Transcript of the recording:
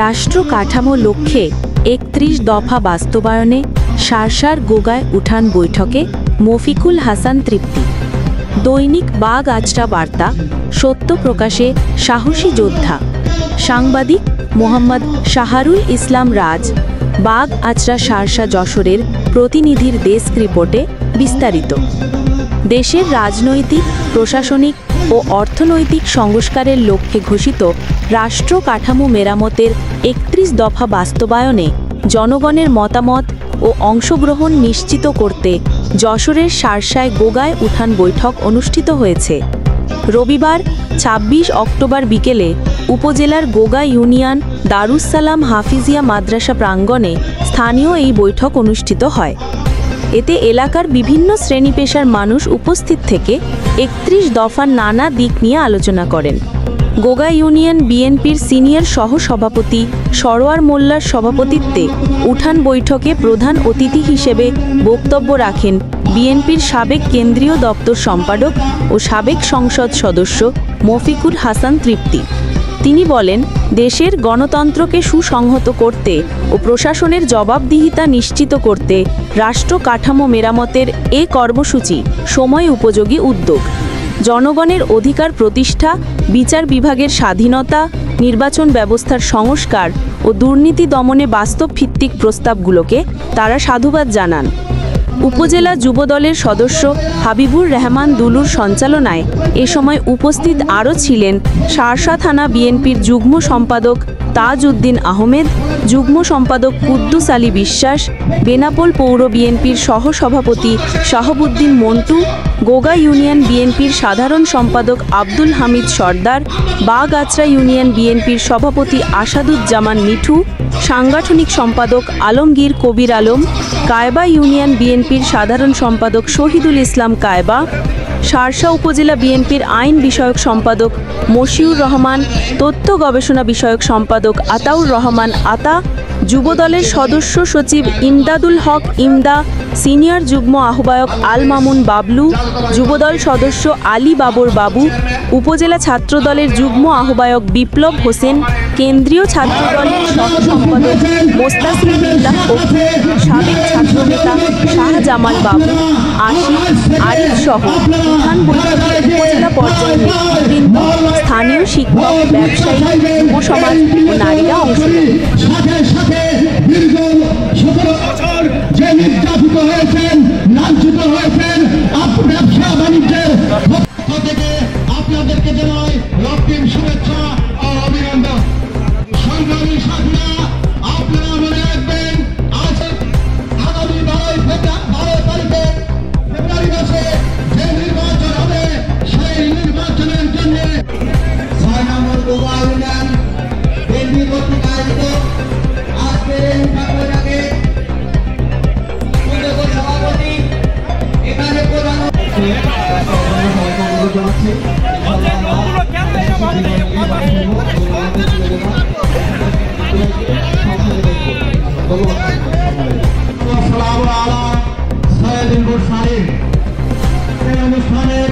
রাষ্ট্র কাঠামো লক্ষ্যে ৩১ দফা বাস্তবায়নে শার্শার গোগায় উঠান বৈঠকে মফিকুল হাসান তৃপ্তি। দৈনিক বাগ আচরা বার্তা, সত্য প্রকাশে সাহসী যোদ্ধা। সাংবাদিক মোহাম্মদ শাহরুল ইসলাম রাজ। বাগ আচরা শার্শা যশোরের প্রতিনিধির ডেস্ক রিপোর্টে বিস্তারিত। দেশের রাজনৈতিক, প্রশাসনিক ও অর্থনৈতিক সংস্কারের লক্ষ্যে ঘোষিত রাষ্ট্র কাঠামো মেরামতের ৩১ দফা বাস্তবায়নে জনগণের মতামত ও অংশগ্রহণ নিশ্চিত করতে যশোরের শার্শায় গোগায় উঠান বৈঠক অনুষ্ঠিত হয়েছে। রবিবার ২৬ অক্টোবর বিকেলে উপজেলার গোগা ইউনিয়ন দারুস সালাম হাফিজিয়া মাদ্রাসা প্রাঙ্গণে স্থানীয় এই বৈঠক অনুষ্ঠিত হয়। এতে এলাকার বিভিন্ন শ্রেণী পেশার মানুষ উপস্থিত থেকে ৩১ দফার নানা দিক নিয়ে আলোচনা করেন। গোগা ইউনিয়ন বিএনপির সিনিয়র সহ-সভাপতি সরোয়ার মোল্লার সভাপতিত্বে উঠান বৈঠকে প্রধান অতিথি হিসেবে বক্তব্য রাখেন বিএনপির সাবেক কেন্দ্রীয় দপ্তর সম্পাদক ও সাবেক সংসদ সদস্য মফিকুল হাসান তৃপ্তি। তিনি বলেন, দেশের গণতন্ত্রকে সুসংহত করতে ও প্রশাসনের জবাবদিহিতা নিশ্চিত করতে রাষ্ট্র কাঠামো মেরামতের এ কর্মসূচি সময় উপযোগী উদ্যোগ। জনগণের অধিকার প্রতিষ্ঠা, বিচার বিভাগের স্বাধীনতা, নির্বাচন ব্যবস্থার সংস্কার ও দুর্নীতি দমনে বাস্তব ভিত্তিক প্রস্তাবগুলোকে তারা সাধুবাদ জানান। উপজেলা যুবদলের সদস্য হাবিবুর রহমান দুলুর সঞ্চালনায় এ সময় উপস্থিত আরও ছিলেন শার্শা থানা বিএনপির যুগ্ম সম্পাদক তাজ উদ্দিন আহমেদ, যুগ্ম সম্পাদক কুদ্দুস আলী বিশ্বাস, বেনাপোল পৌর বিএনপির সহসভাপতি শাহাবুদ্দিন মন্টু, গোগা ইউনিয়ন বিএনপির সাধারণ সম্পাদক আব্দুল হামিদ সর্দার, বাগ আচরা ইউনিয়ন বিএনপির সভাপতি আসাদুজ্জামান মিঠু, সাংগঠনিক সম্পাদক আলমগীর কবির আলম, কায়বা ইউনিয়ন বিএনপির সাধারণ সম্পাদক শহীদুল ইসলাম কায়বা, শার্শা উপজেলা বিএনপির আইন বিষয়ক সম্পাদক মশিউর রহমান, তথ্য গবেষণা বিষয়ক সম্পাদক আতাউর রহমান আতা, যুবদলের সদস্য সচিব ইমদাদুল হক ইমদা, সিনিয়র যুগ্ম আহ্বায়ক আল মামুন বাবলু, যুবদল সদস্য আলী বাবর বাবু, উপজেলা ছাত্রদলের যুগ্ম আহ্বায়ক বিপ্লব হোসেন, কেন্দ্রীয় ছাত্রদলের সহ সম্পাদক মোস্তাসিম বিল্লাহ অপু, সাবেক ছাত্রনেতা শাহজামাল বাবু, আশিক, আরিফ সহ উঠান বৈঠকে উপজেলা পর্যায়ের নেতৃবৃন্দ, স্থানীয় শিক্ষক, ব্যবসায়ী, যুব সমাজ ও নারীরা অংশ নেন। নির্যাতিত হয়েছেন, লাঞ্ছিত হয়েছেন, ব্যবসা বাণিজ্যের পক্ষ থেকে আপনাদেরকে জানাই রক্তিম শুভেচ্ছা ও অভিনন্দন। সংগ্রামী সাথীরা, আপনারা মনে রাখবেন, আজ আগামী 12 তারিখে ফেব্রুয়ারি মাসে যে নির্বাচন হবে, সেই নির্বাচনের জন্য 6 নম্বর গোগা ইউনিয়ন বিএনপি কর্তৃক আয়োজিত আজকে এই অনুষ্ঠানের